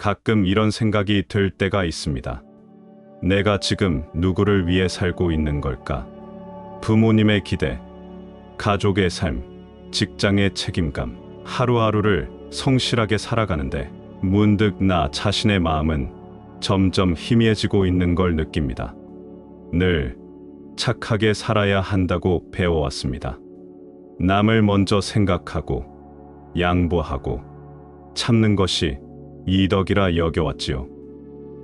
가끔 이런 생각이 들 때가 있습니다. 내가 지금 누구를 위해 살고 있는 걸까? 부모님의 기대, 가족의 삶, 직장의 책임감, 하루하루를 성실하게 살아가는데 문득 나 자신의 마음은 점점 희미해지고 있는 걸 느낍니다. 늘 착하게 살아야 한다고 배워왔습니다. 남을 먼저 생각하고 양보하고 참는 것이 이덕이라 여겨왔지요.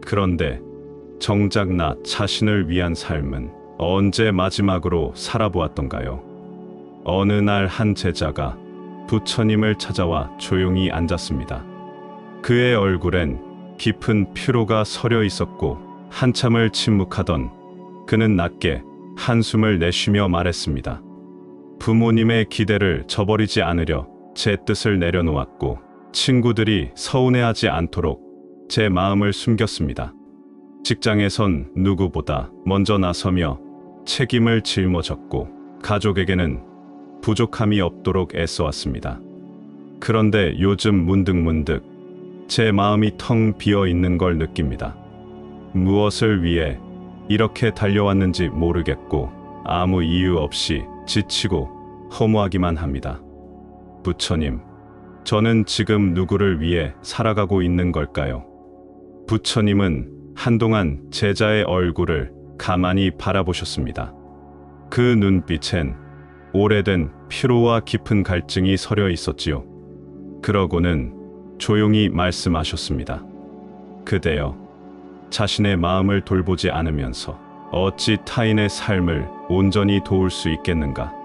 그런데 정작 나 자신을 위한 삶은 언제 마지막으로 살아보았던가요? 어느 날 한 제자가 부처님을 찾아와 조용히 앉았습니다. 그의 얼굴엔 깊은 피로가 서려 있었고 한참을 침묵하던 그는 낮게 한숨을 내쉬며 말했습니다. 부모님의 기대를 저버리지 않으려 제 뜻을 내려놓았고 친구들이 서운해하지 않도록 제 마음을 숨겼습니다. 직장에선 누구보다 먼저 나서며 책임을 짊어졌고 가족에게는 부족함이 없도록 애써왔습니다. 그런데 요즘 문득 제 마음이 텅 비어 있는 걸 느낍니다. 무엇을 위해 이렇게 달려왔는지 모르겠고 아무 이유 없이 지치고 허무하기만 합니다. 부처님, 저는 지금 누구를 위해 살아가고 있는 걸까요? 부처님은 한동안 제자의 얼굴을 가만히 바라보셨습니다. 그 눈빛엔 오래된 피로와 깊은 갈증이 서려 있었지요. 그러고는 조용히 말씀하셨습니다. 그대여, 자신의 마음을 돌보지 않으면서 어찌 타인의 삶을 온전히 도울 수 있겠는가?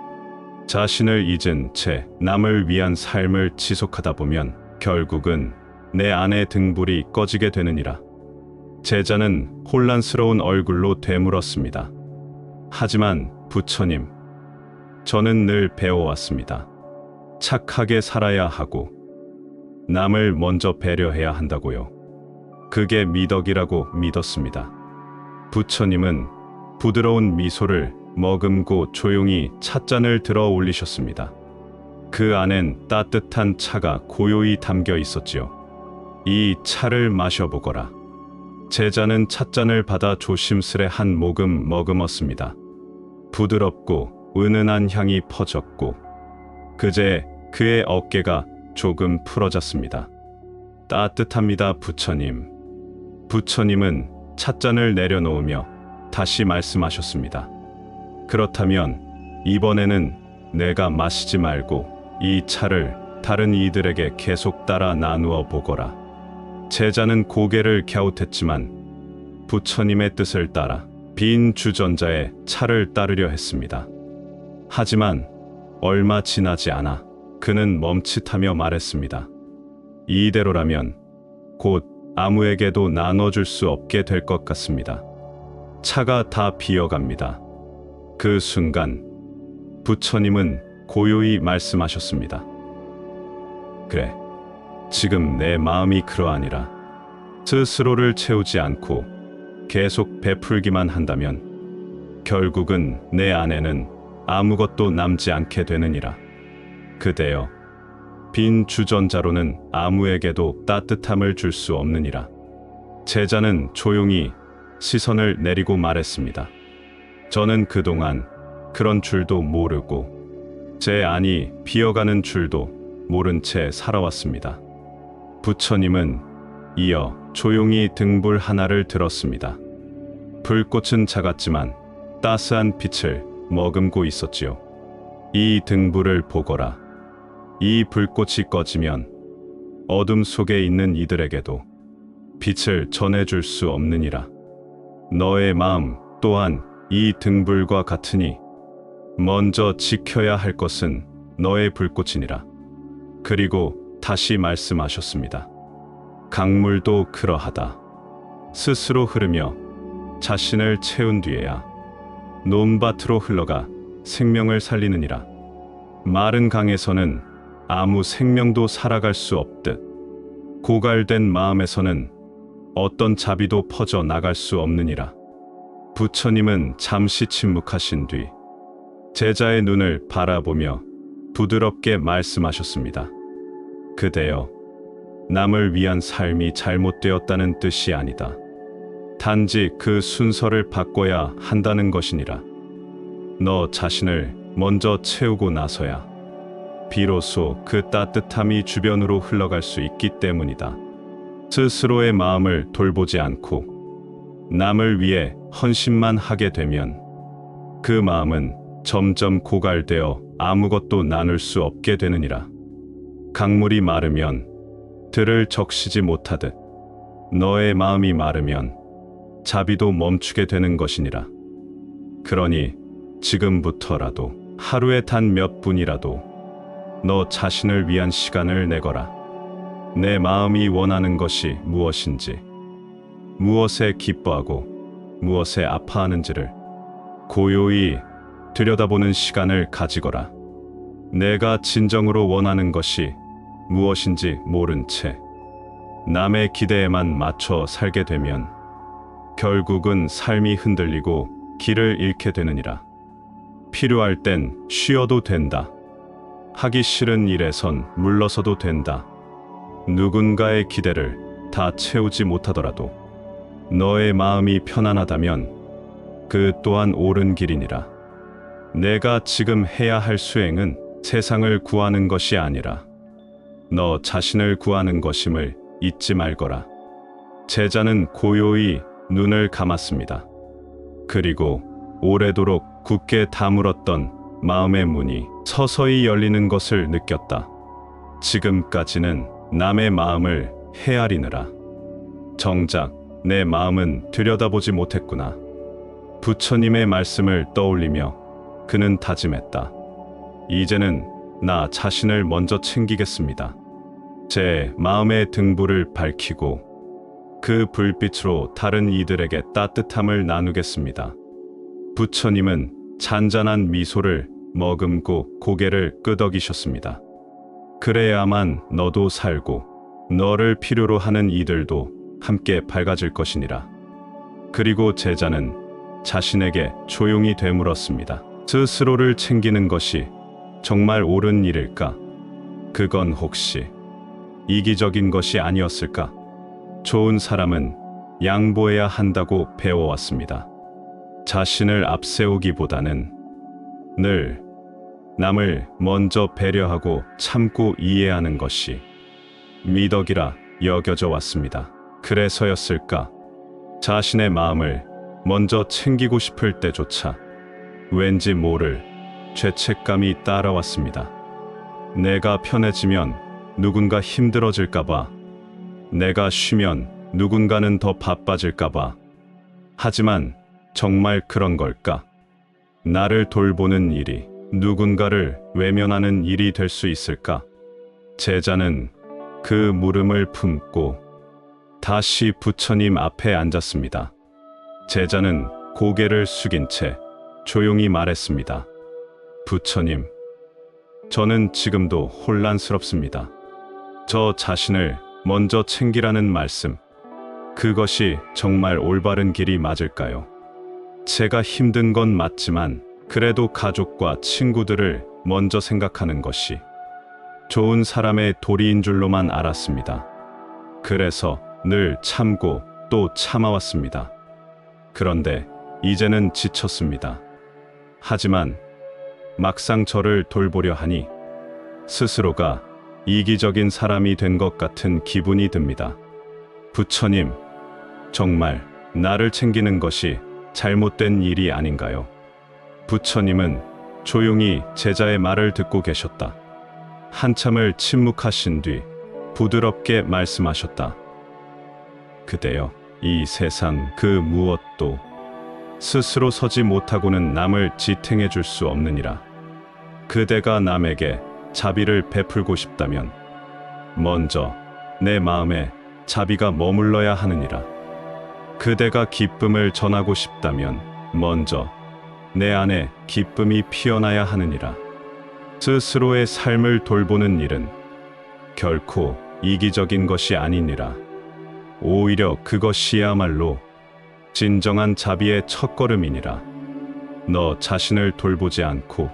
자신을 잊은 채 남을 위한 삶을 지속하다 보면 결국은 내 안의 등불이 꺼지게 되느니라. 제자는 혼란스러운 얼굴로 되물었습니다. 하지만 부처님, 저는 늘 배워왔습니다. 착하게 살아야 하고 남을 먼저 배려해야 한다고요. 그게 미덕이라고 믿었습니다. 부처님은 부드러운 미소를 머금고 조용히 찻잔을 들어 올리셨습니다. 그 안엔 따뜻한 차가 고요히 담겨 있었지요. 이 차를 마셔보거라. 제자는 찻잔을 받아 조심스레 한 모금 머금었습니다. 부드럽고 은은한 향이 퍼졌고 그제 그의 어깨가 조금 풀어졌습니다. 따뜻합니다, 부처님. 부처님은 찻잔을 내려놓으며 다시 말씀하셨습니다. 그렇다면 이번에는 내가 마시지 말고 이 차를 다른 이들에게 계속 따라 나누어 보거라. 제자는 고개를 갸웃했지만 부처님의 뜻을 따라 빈 주전자에 차를 따르려 했습니다. 하지만 얼마 지나지 않아 그는 멈칫하며 말했습니다. 이대로라면 곧 아무에게도 나눠줄 수 없게 될 것 같습니다. 차가 다 비어갑니다. 그 순간 부처님은 고요히 말씀하셨습니다. 그래, 지금 내 마음이 그러하니라. 스스로를 채우지 않고 계속 베풀기만 한다면 결국은 내 안에는 아무것도 남지 않게 되느니라. 그대여, 빈 주전자로는 아무에게도 따뜻함을 줄 수 없느니라. 제자는 조용히 시선을 내리고 말했습니다. 저는 그동안 그런 줄도 모르고 제 안이 비어가는 줄도 모른 채 살아왔습니다. 부처님은 이어 조용히 등불 하나를 들었습니다. 불꽃은 작았지만 따스한 빛을 머금고 있었지요. 이 등불을 보거라. 이 불꽃이 꺼지면 어둠 속에 있는 이들에게도 빛을 전해줄 수 없느니라. 너의 마음 또한 이 등불과 같으니 먼저 지켜야 할 것은 너의 불꽃이니라. 그리고 다시 말씀하셨습니다. 강물도 그러하다. 스스로 흐르며 자신을 채운 뒤에야 논밭으로 흘러가 생명을 살리느니라. 마른 강에서는 아무 생명도 살아갈 수 없듯 고갈된 마음에서는 어떤 자비도 퍼져 나갈 수 없느니라. 부처님은 잠시 침묵하신 뒤 제자의 눈을 바라보며 부드럽게 말씀하셨습니다. 그대여, 남을 위한 삶이 잘못되었다는 뜻이 아니다. 단지 그 순서를 바꿔야 한다는 것이니라. 너 자신을 먼저 채우고 나서야 비로소 그 따뜻함이 주변으로 흘러갈 수 있기 때문이다. 스스로의 마음을 돌보지 않고 남을 위해 헌신만 하게 되면 그 마음은 점점 고갈되어 아무것도 나눌 수 없게 되느니라. 강물이 마르면 들을 적시지 못하듯 너의 마음이 마르면 자비도 멈추게 되는 것이니라. 그러니 지금부터라도 하루에 단 몇 분이라도 너 자신을 위한 시간을 내거라. 내 마음이 원하는 것이 무엇인지, 무엇에 기뻐하고 무엇에 아파하는지를 고요히 들여다보는 시간을 가지거라. 내가 진정으로 원하는 것이 무엇인지 모른 채 남의 기대에만 맞춰 살게 되면 결국은 삶이 흔들리고 길을 잃게 되느니라. 필요할 땐 쉬어도 된다. 하기 싫은 일에선 물러서도 된다. 누군가의 기대를 다 채우지 못하더라도 너의 마음이 편안하다면 그 또한 옳은 길이니라. 내가 지금 해야 할 수행은 세상을 구하는 것이 아니라 너 자신을 구하는 것임을 잊지 말거라. 제자는 고요히 눈을 감았습니다. 그리고 오래도록 굳게 다물었던 마음의 문이 서서히 열리는 것을 느꼈다. 지금까지는 남의 마음을 헤아리느라 정작 내 마음은 들여다보지 못했구나. 부처님의 말씀을 떠올리며 그는 다짐했다. 이제는 나 자신을 먼저 챙기겠습니다. 제 마음의 등불을 밝히고 그 불빛으로 다른 이들에게 따뜻함을 나누겠습니다. 부처님은 잔잔한 미소를 머금고 고개를 끄덕이셨습니다. 그래야만 너도 살고 너를 필요로 하는 이들도 함께 밝아질 것이니라. 그리고 제자는 자신에게 조용히 되물었습니다. 스스로를 챙기는 것이 정말 옳은 일일까? 그건 혹시 이기적인 것이 아니었을까? 좋은 사람은 양보해야 한다고 배워왔습니다. 자신을 앞세우기보다는 늘 남을 먼저 배려하고 참고 이해하는 것이 미덕이라 여겨져 왔습니다. 그래서였을까? 자신의 마음을 먼저 챙기고 싶을 때조차 왠지 모를 죄책감이 따라왔습니다. 내가 편해지면 누군가 힘들어질까봐, 내가 쉬면 누군가는 더 바빠질까봐. 하지만 정말 그런 걸까? 나를 돌보는 일이 누군가를 외면하는 일이 될 수 있을까? 제자는 그 물음을 품고 다시 부처님 앞에 앉았습니다. 제자는 고개를 숙인 채 조용히 말했습니다. 부처님, 저는 지금도 혼란스럽습니다. 저 자신을 먼저 챙기라는 말씀, 그것이 정말 올바른 길이 맞을까요? 제가 힘든 건 맞지만 그래도 가족과 친구들을 먼저 생각하는 것이 좋은 사람의 도리인 줄로만 알았습니다. 그래서 늘 참고 또 참아왔습니다. 그런데 이제는 지쳤습니다. 하지만 막상 저를 돌보려 하니 스스로가 이기적인 사람이 된 것 같은 기분이 듭니다. 부처님, 정말 나를 챙기는 것이 잘못된 일이 아닌가요? 부처님은 조용히 제자의 말을 듣고 계셨다. 한참을 침묵하신 뒤 부드럽게 말씀하셨다. 그대여, 이 세상 그 무엇도 스스로 서지 못하고는 남을 지탱해 줄 수 없느니라. 그대가 남에게 자비를 베풀고 싶다면 먼저 내 마음에 자비가 머물러야 하느니라. 그대가 기쁨을 전하고 싶다면 먼저 내 안에 기쁨이 피어나야 하느니라. 스스로의 삶을 돌보는 일은 결코 이기적인 것이 아니니라. 오히려 그것이야말로 진정한 자비의 첫걸음이니라. 너 자신을 돌보지 않고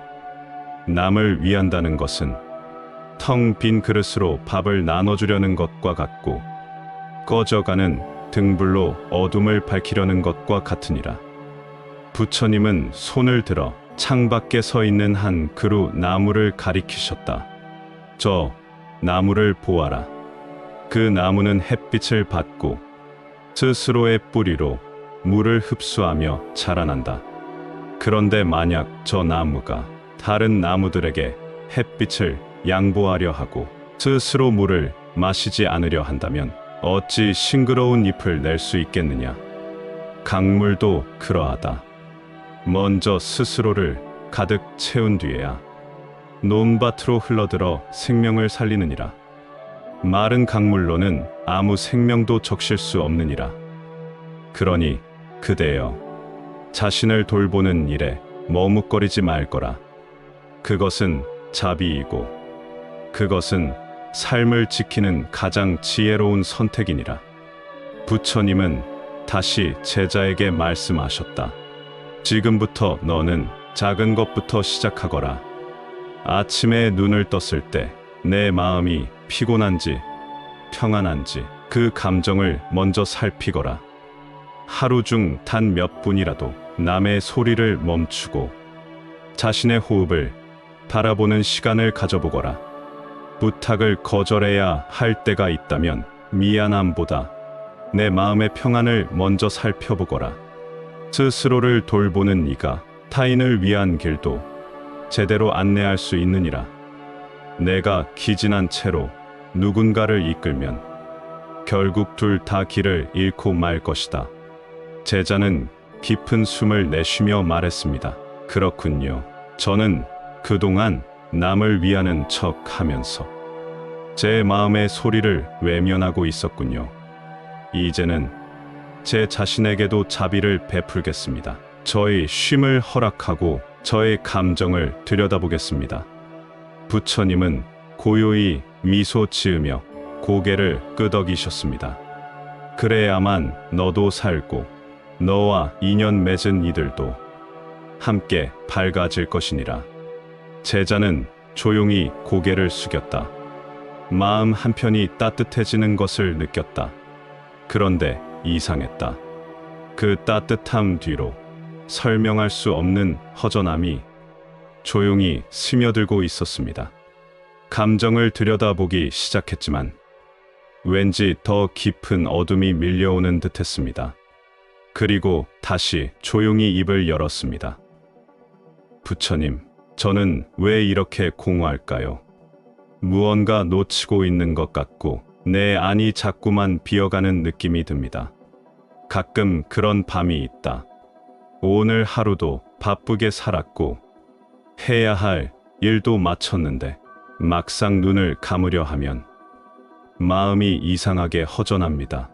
남을 위한다는 것은 텅 빈 그릇으로 밥을 나눠주려는 것과 같고 꺼져가는 등불로 어둠을 밝히려는 것과 같으니라. 부처님은 손을 들어 창밖에 서 있는 한 그루 나무를 가리키셨다. 저 나무를 보아라. 그 나무는 햇빛을 받고 스스로의 뿌리로 물을 흡수하며 자라난다. 그런데 만약 저 나무가 다른 나무들에게 햇빛을 양보하려 하고 스스로 물을 마시지 않으려 한다면 어찌 싱그러운 잎을 낼 수 있겠느냐. 강물도 그러하다. 먼저 스스로를 가득 채운 뒤에야 논밭으로 흘러들어 생명을 살리느니라. 마른 강물로는 아무 생명도 적실 수 없느니라. 그러니 그대여 자신을 돌보는 일에 머뭇거리지 말거라. 그것은 자비이고 그것은 삶을 지키는 가장 지혜로운 선택이니라. 부처님은 다시 제자에게 말씀하셨다. 지금부터 너는 작은 것부터 시작하거라. 아침에 눈을 떴을 때 내 마음이 피곤한지 평안한지 그 감정을 먼저 살피거라. 하루 중 단 몇 분이라도 남의 소리를 멈추고 자신의 호흡을 바라보는 시간을 가져보거라. 부탁을 거절해야 할 때가 있다면 미안함보다 내 마음의 평안을 먼저 살펴보거라. 스스로를 돌보는 이가 타인을 위한 길도 제대로 안내할 수 있느니라. 내가 기진한 채로 누군가를 이끌면 결국 둘 다 길을 잃고 말 것이다. 제자는 깊은 숨을 내쉬며 말했습니다. 그렇군요. 저는 그동안 남을 위하는 척 하면서 제 마음의 소리를 외면하고 있었군요. 이제는 제 자신에게도 자비를 베풀겠습니다. 저의 쉼을 허락하고 저의 감정을 들여다보겠습니다. 부처님은 고요히 미소 지으며 고개를 끄덕이셨습니다. 그래야만 너도 살고 너와 인연 맺은 이들도 함께 밝아질 것이니라. 제자는 조용히 고개를 숙였다. 마음 한편이 따뜻해지는 것을 느꼈다. 그런데 이상했다. 그 따뜻함 뒤로 설명할 수 없는 허전함이 조용히 스며들고 있었습니다. 감정을 들여다보기 시작했지만 왠지 더 깊은 어둠이 밀려오는 듯했습니다. 그리고 다시 조용히 입을 열었습니다. 부처님, 저는 왜 이렇게 공허할까요? 무언가 놓치고 있는 것 같고 내 안이 자꾸만 비어가는 느낌이 듭니다. 가끔 그런 밤이 있다. 오늘 하루도 바쁘게 살았고 해야 할 일도 마쳤는데 막상 눈을 감으려 하면 마음이 이상하게 허전합니다.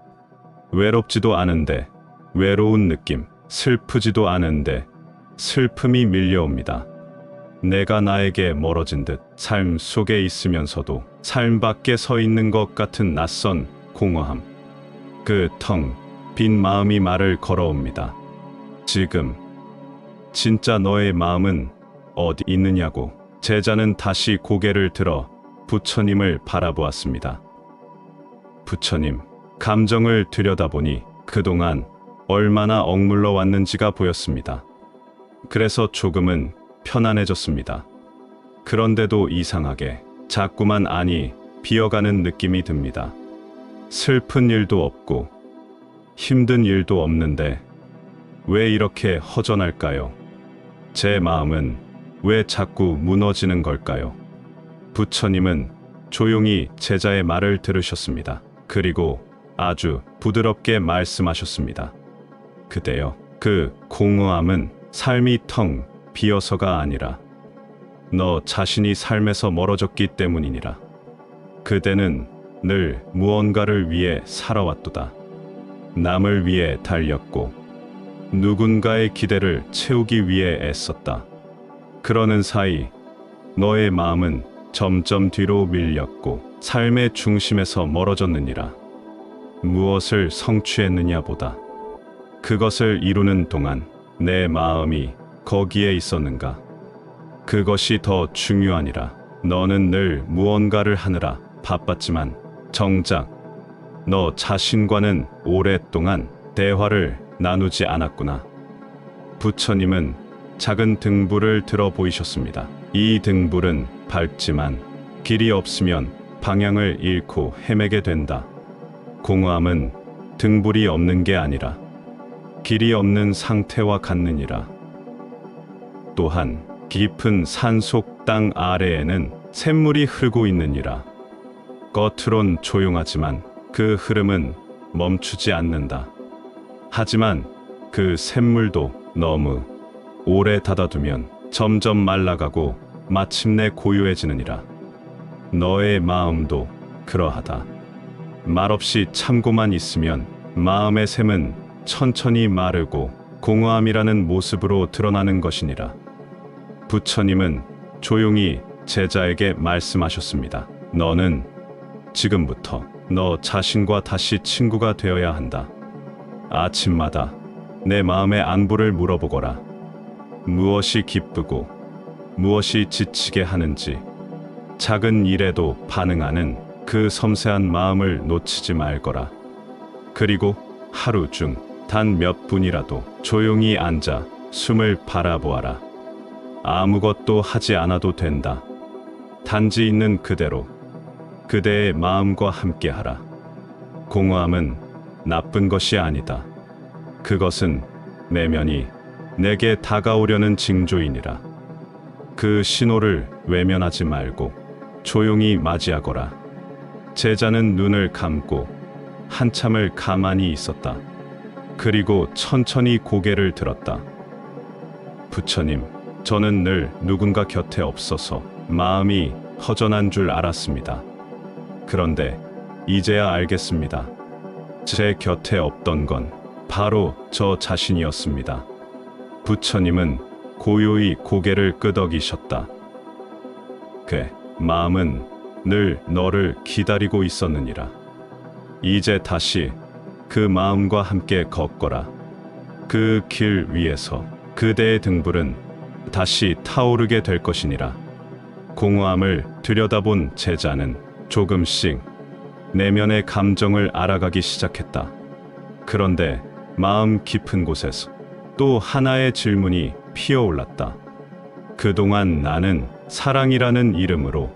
외롭지도 않은데 외로운 느낌, 슬프지도 않은데 슬픔이 밀려옵니다. 내가 나에게 멀어진 듯 삶 속에 있으면서도 삶 밖에 서 있는 것 같은 낯선 공허함. 그 텅 빈 마음이 말을 걸어옵니다. 지금 진짜 너의 마음은 어디 있느냐고. 제자는 다시 고개를 들어 부처님을 바라보았습니다. 부처님, 감정을 들여다보니 그동안 얼마나 억눌러 왔는지가 보였습니다. 그래서 조금은 편안해졌습니다. 그런데도 이상하게 자꾸만 안이 비어가는 느낌이 듭니다. 슬픈 일도 없고 힘든 일도 없는데 왜 이렇게 허전할까요? 제 마음은 왜 자꾸 무너지는 걸까요? 부처님은 조용히 제자의 말을 들으셨습니다. 그리고 아주 부드럽게 말씀하셨습니다. 그대여, 그 공허함은 삶이 텅 비어서가 아니라 너 자신이 삶에서 멀어졌기 때문이니라. 그대는 늘 무언가를 위해 살아왔도다. 남을 위해 달렸고 누군가의 기대를 채우기 위해 애썼다. 그러는 사이 너의 마음은 점점 뒤로 밀렸고 삶의 중심에서 멀어졌느니라. 무엇을 성취했느냐보다 그것을 이루는 동안 내 마음이 거기에 있었는가? 그것이 더 중요하니라. 너는 늘 무언가를 하느라 바빴지만 정작 너 자신과는 오랫동안 대화를 나누지 않았구나. 부처님은 작은 등불을 들어 보이셨습니다. 이 등불은 밝지만 길이 없으면 방향을 잃고 헤매게 된다. 공허함은 등불이 없는 게 아니라 길이 없는 상태와 같느니라. 또한 깊은 산속 땅 아래에는 샘물이 흐르고 있느니라. 겉으론 조용하지만 그 흐름은 멈추지 않는다. 하지만 그 샘물도 너무 오래 닫아두면 점점 말라가고 마침내 고요해지느니라. 너의 마음도 그러하다. 말없이 참고만 있으면 마음의 샘은 천천히 마르고 공허함이라는 모습으로 드러나는 것이니라. 부처님은 조용히 제자에게 말씀하셨습니다. 너는 지금부터 너 자신과 다시 친구가 되어야 한다. 아침마다 내 마음의 안부를 물어보거라. 무엇이 기쁘고 무엇이 지치게 하는지, 작은 일에도 반응하는 그 섬세한 마음을 놓치지 말거라. 그리고 하루 중 단 몇 분이라도 조용히 앉아 숨을 바라보아라. 아무것도 하지 않아도 된다. 단지 있는 그대로 그대의 마음과 함께하라. 공허함은 나쁜 것이 아니다. 그것은 내면이 내게 다가오려는 징조이니라. 그 신호를 외면하지 말고 조용히 맞이하거라. 제자는 눈을 감고 한참을 가만히 있었다. 그리고 천천히 고개를 들었다. 부처님, 저는 늘 누군가 곁에 없어서 마음이 허전한 줄 알았습니다. 그런데 이제야 알겠습니다. 제 곁에 없던 건 바로 저 자신이었습니다. 부처님은 고요히 고개를 끄덕이셨다. 그 마음은 늘 너를 기다리고 있었느니라. 이제 다시 그 마음과 함께 걷거라. 그 길 위에서 그대의 등불은 다시 타오르게 될 것이니라. 공허함을 들여다본 제자는 조금씩 내면의 감정을 알아가기 시작했다. 그런데 마음 깊은 곳에서 또 하나의 질문이 피어올랐다. 그동안 나는 사랑이라는 이름으로,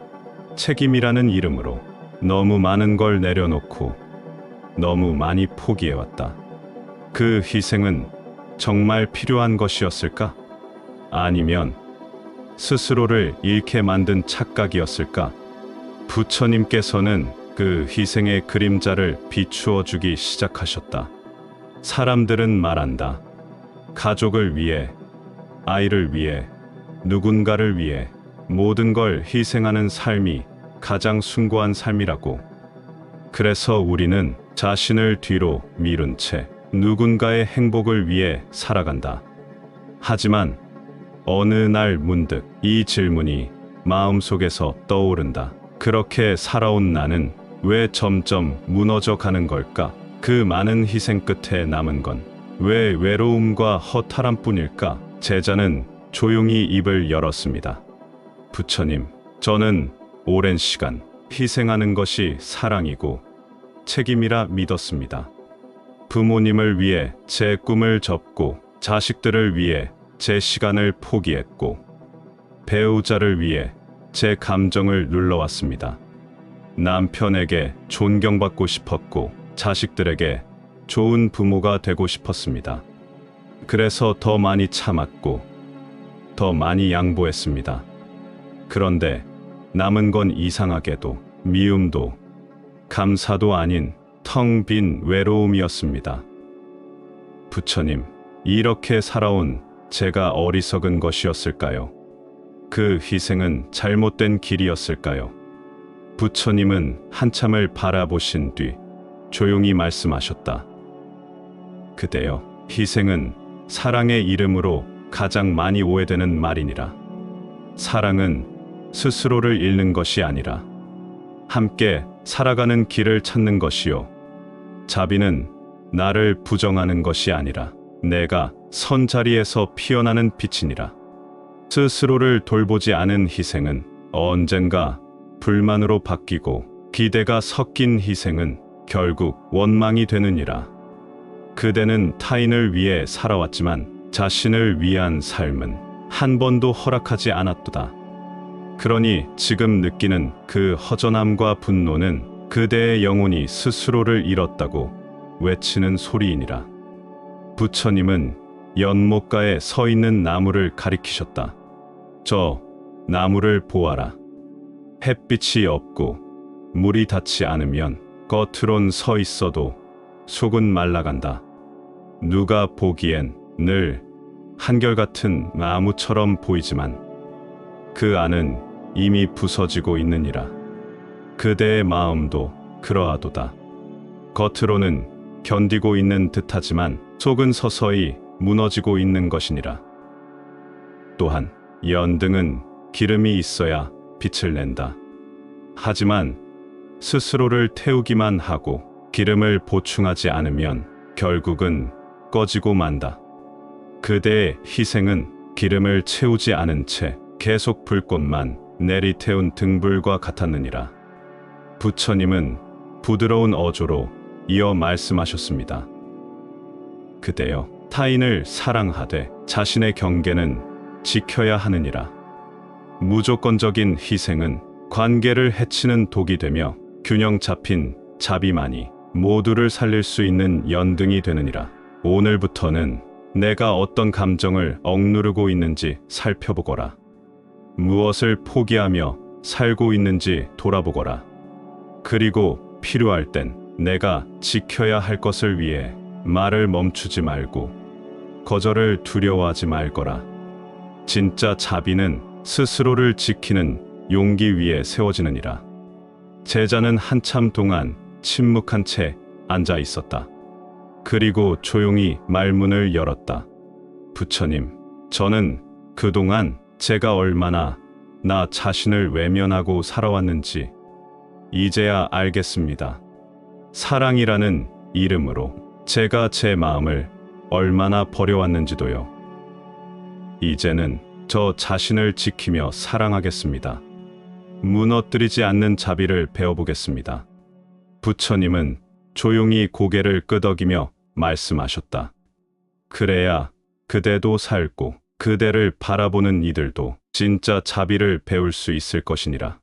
책임이라는 이름으로 너무 많은 걸 내려놓고 너무 많이 포기해왔다. 그 희생은 정말 필요한 것이었을까? 아니면 스스로를 잃게 만든 착각이었을까? 부처님께서는 그 희생의 그림자를 비추어 주기 시작하셨다. 사람들은 말한다. 가족을 위해, 아이를 위해, 누군가를 위해 모든 걸 희생하는 삶이 가장 숭고한 삶이라고. 그래서 우리는 자신을 뒤로 미룬 채 누군가의 행복을 위해 살아간다. 하지만 어느 날 문득 이 질문이 마음속에서 떠오른다. 그렇게 살아온 나는 왜 점점 무너져 가는 걸까? 그 많은 희생 끝에 남은 건 왜 외로움과 허탈함 뿐일까? 제자는 조용히 입을 열었습니다. 부처님, 저는 오랜 시간 희생하는 것이 사랑이고 책임이라 믿었습니다. 부모님을 위해 제 꿈을 접고, 자식들을 위해 제 시간을 포기했고, 배우자를 위해 제 감정을 눌러왔습니다. 남편에게 존경받고 싶었고, 자식들에게 좋은 부모가 되고 싶었습니다. 그래서 더 많이 참았고, 더 많이 양보했습니다. 그런데 남은 건 이상하게도 미움도 감사도 아닌 텅 빈 외로움이었습니다. 부처님, 이렇게 살아온 제가 어리석은 것이었을까요? 그 희생은 잘못된 길이었을까요? 부처님은 한참을 바라보신 뒤 조용히 말씀하셨다. 그대여, 희생은 사랑의 이름으로 가장 많이 오해되는 말이니라. 사랑은 스스로를 잃는 것이 아니라 함께 살아가는 길을 찾는 것이요, 자비는 나를 부정하는 것이 아니라 내가 선 자리에서 피어나는 빛이니라. 스스로를 돌보지 않은 희생은 언젠가 불만으로 바뀌고 기대가 섞인 희생은 결국 원망이 되느니라. 그대는 타인을 위해 살아왔지만 자신을 위한 삶은 한 번도 허락하지 않았도다. 그러니 지금 느끼는 그 허전함과 분노는 그대의 영혼이 스스로를 잃었다고 외치는 소리이니라. 부처님은 연못가에 서 있는 나무를 가리키셨다. 저 나무를 보아라. 햇빛이 없고 물이 닿지 않으면 겉으론 서 있어도 속은 말라간다. 누가 보기엔 늘 한결같은 나무처럼 보이지만 그 안은 이미 부서지고 있느니라. 그대의 마음도 그러하도다. 겉으로는 견디고 있는 듯하지만 속은 서서히 무너지고 있는 것이니라. 또한 연등은 기름이 있어야 빛을 낸다. 하지만 스스로를 태우기만 하고 기름을 보충하지 않으면 결국은 꺼지고 만다. 그대의 희생은 기름을 채우지 않은 채 계속 불꽃만 내리태운 등불과 같았느니라. 부처님은 부드러운 어조로 이어 말씀하셨습니다. 그대여, 타인을 사랑하되 자신의 경계는 지켜야 하느니라. 무조건적인 희생은 관계를 해치는 독이 되며 균형 잡힌 자비만이 모두를 살릴 수 있는 연등이 되느니라. 오늘부터는 내가 어떤 감정을 억누르고 있는지 살펴보거라. 무엇을 포기하며 살고 있는지 돌아보거라. 그리고 필요할 땐 내가 지켜야 할 것을 위해 말을 멈추지 말고 거절을 두려워하지 말거라. 진짜 자비는 스스로를 지키는 용기 위에 세워지느니라. 제자는 한참 동안 침묵한 채 앉아 있었다. 그리고 조용히 말문을 열었다. 부처님, 저는 그동안 제가 얼마나 나 자신을 외면하고 살아왔는지 이제야 알겠습니다. 사랑이라는 이름으로 제가 제 마음을 얼마나 버려왔는지도요. 이제는 저 자신을 지키며 사랑하겠습니다. 무너뜨리지 않는 자비를 배워보겠습니다. 부처님은 조용히 고개를 끄덕이며 말씀하셨다. 그래야 그대도 살고 그대를 바라보는 이들도 진짜 자비를 배울 수 있을 것이니라.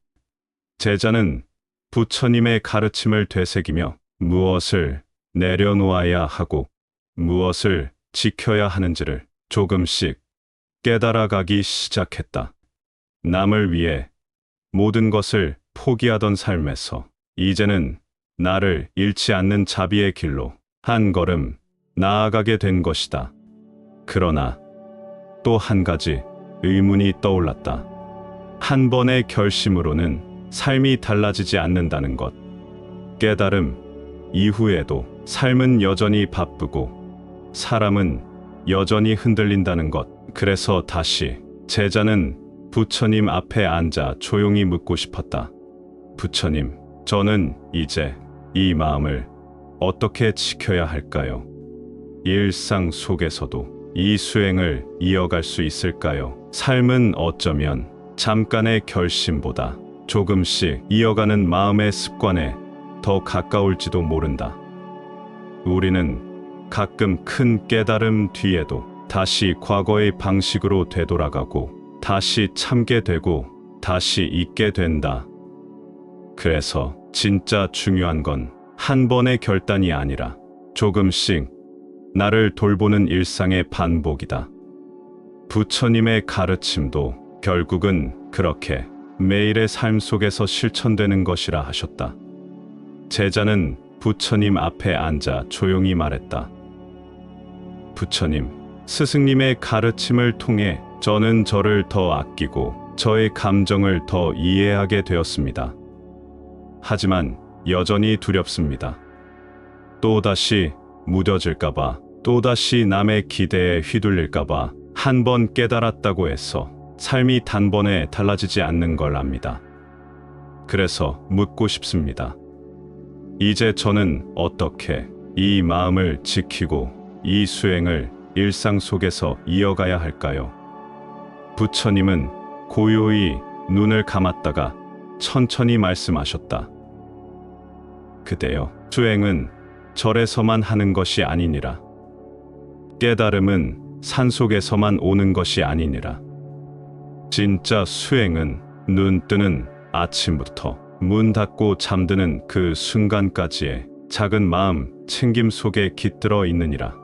제자는 부처님의 가르침을 되새기며 무엇을 내려놓아야 하고 무엇을 지켜야 하는지를 조금씩 깨달아가기 시작했다. 남을 위해 모든 것을 포기하던 삶에서 이제는 나를 잃지 않는 자비의 길로 한 걸음 나아가게 된 것이다. 그러나 또 한 가지 의문이 떠올랐다. 한 번의 결심으로는 삶이 달라지지 않는다는 것. 깨달음 이후에도 삶은 여전히 바쁘고 사람은 여전히 흔들린다는 것. 그래서 다시 제자는 부처님 앞에 앉아 조용히 묻고 싶었다. 부처님, 저는 이제 이 마음을 어떻게 지켜야 할까요? 일상 속에서도 이 수행을 이어갈 수 있을까요? 삶은 어쩌면 잠깐의 결심보다 조금씩 이어가는 마음의 습관에 더 가까울지도 모른다. 우리는 가끔 큰 깨달음 뒤에도 다시 과거의 방식으로 되돌아가고 다시 참게 되고 다시 잊게 된다. 그래서 진짜 중요한 건 한 번의 결단이 아니라 조금씩 나를 돌보는 일상의 반복이다. 부처님의 가르침도 결국은 그렇게 매일의 삶 속에서 실천되는 것이라 하셨다. 제자는 부처님 앞에 앉아 조용히 말했다. 부처님, 스승님의 가르침을 통해 저는 저를 더 아끼고 저의 감정을 더 이해하게 되었습니다. 하지만 여전히 두렵습니다. 또다시 무뎌질까봐, 또다시 남의 기대에 휘둘릴까봐 한 번 깨달았다고 해서 삶이 단번에 달라지지 않는 걸 압니다. 그래서 묻고 싶습니다. 이제 저는 어떻게 이 마음을 지키고 이 수행을 일상 속에서 이어가야 할까요? 부처님은 고요히 눈을 감았다가 천천히 말씀하셨다. 그대여, 수행은 절에서만 하는 것이 아니니라. 깨달음은 산속에서만 오는 것이 아니니라. 진짜 수행은 눈 뜨는 아침부터 문 닫고 잠드는 그 순간까지의 작은 마음 챙김 속에 깃들어 있느니라.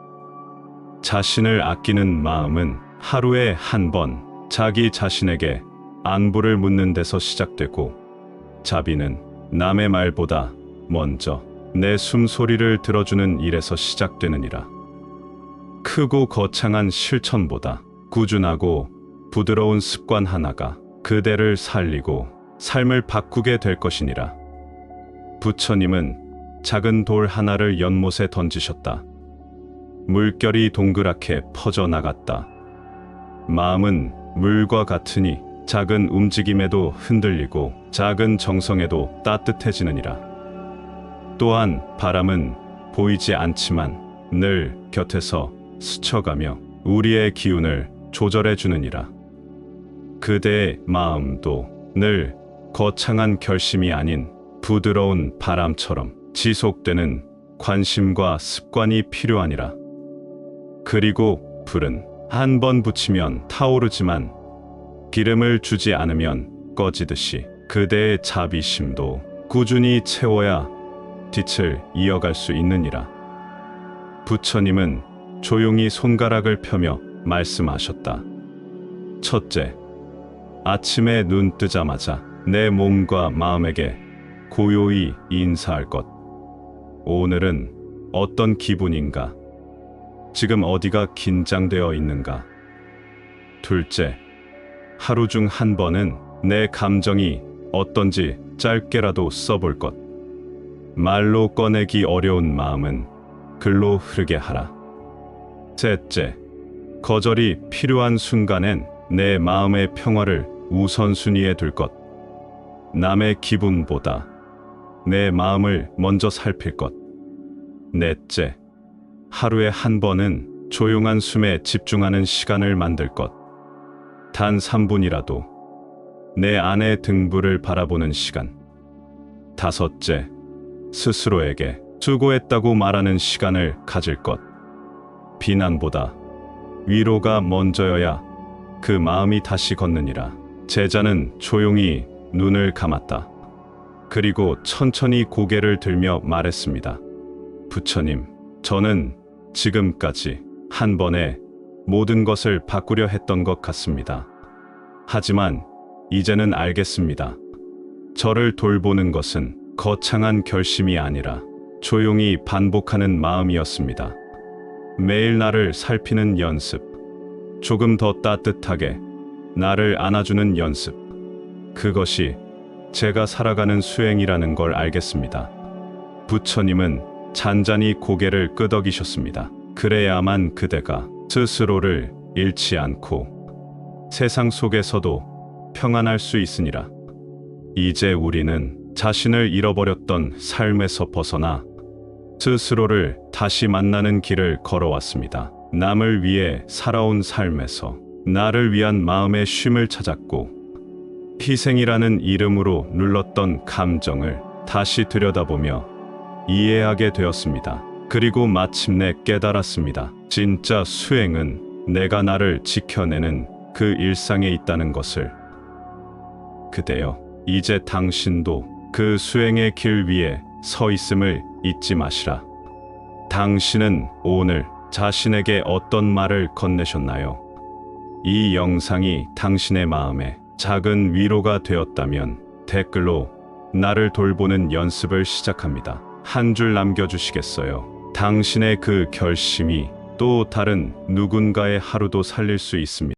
자신을 아끼는 마음은 하루에 한 번 자기 자신에게 안부를 묻는 데서 시작되고, 자비는 남의 말보다 먼저 내 숨소리를 들어주는 일에서 시작되느니라. 크고 거창한 실천보다 꾸준하고 부드러운 습관 하나가 그대를 살리고 삶을 바꾸게 될 것이니라. 부처님은 작은 돌 하나를 연못에 던지셨다. 물결이 동그랗게 퍼져나갔다. 마음은 물과 같으니 작은 움직임에도 흔들리고 작은 정성에도 따뜻해지느니라. 또한 바람은 보이지 않지만 늘 곁에서 스쳐가며 우리의 기운을 조절해 주느니라. 그대의 마음도 늘 거창한 결심이 아닌 부드러운 바람처럼 지속되는 관심과 습관이 필요하니라. 그리고 불은 한 번 붙이면 타오르지만 기름을 주지 않으면 꺼지듯이 그대의 자비심도 꾸준히 채워야 빛을 이어갈 수 있느니라. 부처님은 조용히 손가락을 펴며 말씀하셨다. 첫째, 아침에 눈 뜨자마자 내 몸과 마음에게 고요히 인사할 것. 오늘은 어떤 기분인가? 지금 어디가 긴장되어 있는가? 둘째, 하루 중 한 번은 내 감정이 어떤지 짧게라도 써볼 것. 말로 꺼내기 어려운 마음은 글로 흐르게 하라. 셋째, 거절이 필요한 순간엔 내 마음의 평화를 우선순위에 둘 것. 남의 기분보다 내 마음을 먼저 살필 것. 넷째, 하루에 한 번은 조용한 숨에 집중하는 시간을 만들 것. 단 3분이라도 내 안의 등불을 바라보는 시간. 다섯째, 스스로에게 수고했다고 말하는 시간을 가질 것. 비난보다 위로가 먼저여야 그 마음이 다시 걷느니라. 제자는 조용히 눈을 감았다. 그리고 천천히 고개를 들며 말했습니다. 부처님, 저는 지금까지 한 번에 모든 것을 바꾸려 했던 것 같습니다. 하지만 이제는 알겠습니다. 저를 돌보는 것은 거창한 결심이 아니라 조용히 반복하는 마음이었습니다. 매일 나를 살피는 연습, 조금 더 따뜻하게 나를 안아주는 연습, 그것이 제가 살아가는 수행이라는 걸 알겠습니다. 부처님은 잔잔히 고개를 끄덕이셨습니다. 그래야만 그대가 스스로를 잃지 않고 세상 속에서도 평안할 수 있으니라. 이제 우리는 자신을 잃어버렸던 삶에서 벗어나 스스로를 다시 만나는 길을 걸어왔습니다. 남을 위해 살아온 삶에서 나를 위한 마음의 쉼을 찾았고, 희생이라는 이름으로 눌렀던 감정을 다시 들여다보며 이해하게 되었습니다. 그리고 마침내 깨달았습니다. 진짜 수행은 내가 나를 지켜내는 그 일상에 있다는 것을. 그대여, 이제 당신도 그 수행의 길 위에 서 있음을 잊지 마시라. 당신은 오늘 자신에게 어떤 말을 건네셨나요? 이 영상이 당신의 마음에 작은 위로가 되었다면 댓글로 나를 돌보는 연습을 시작합니다. 한 줄 남겨주시겠어요? 당신의 그 결심이 또 다른 누군가의 하루도 살릴 수 있습니다.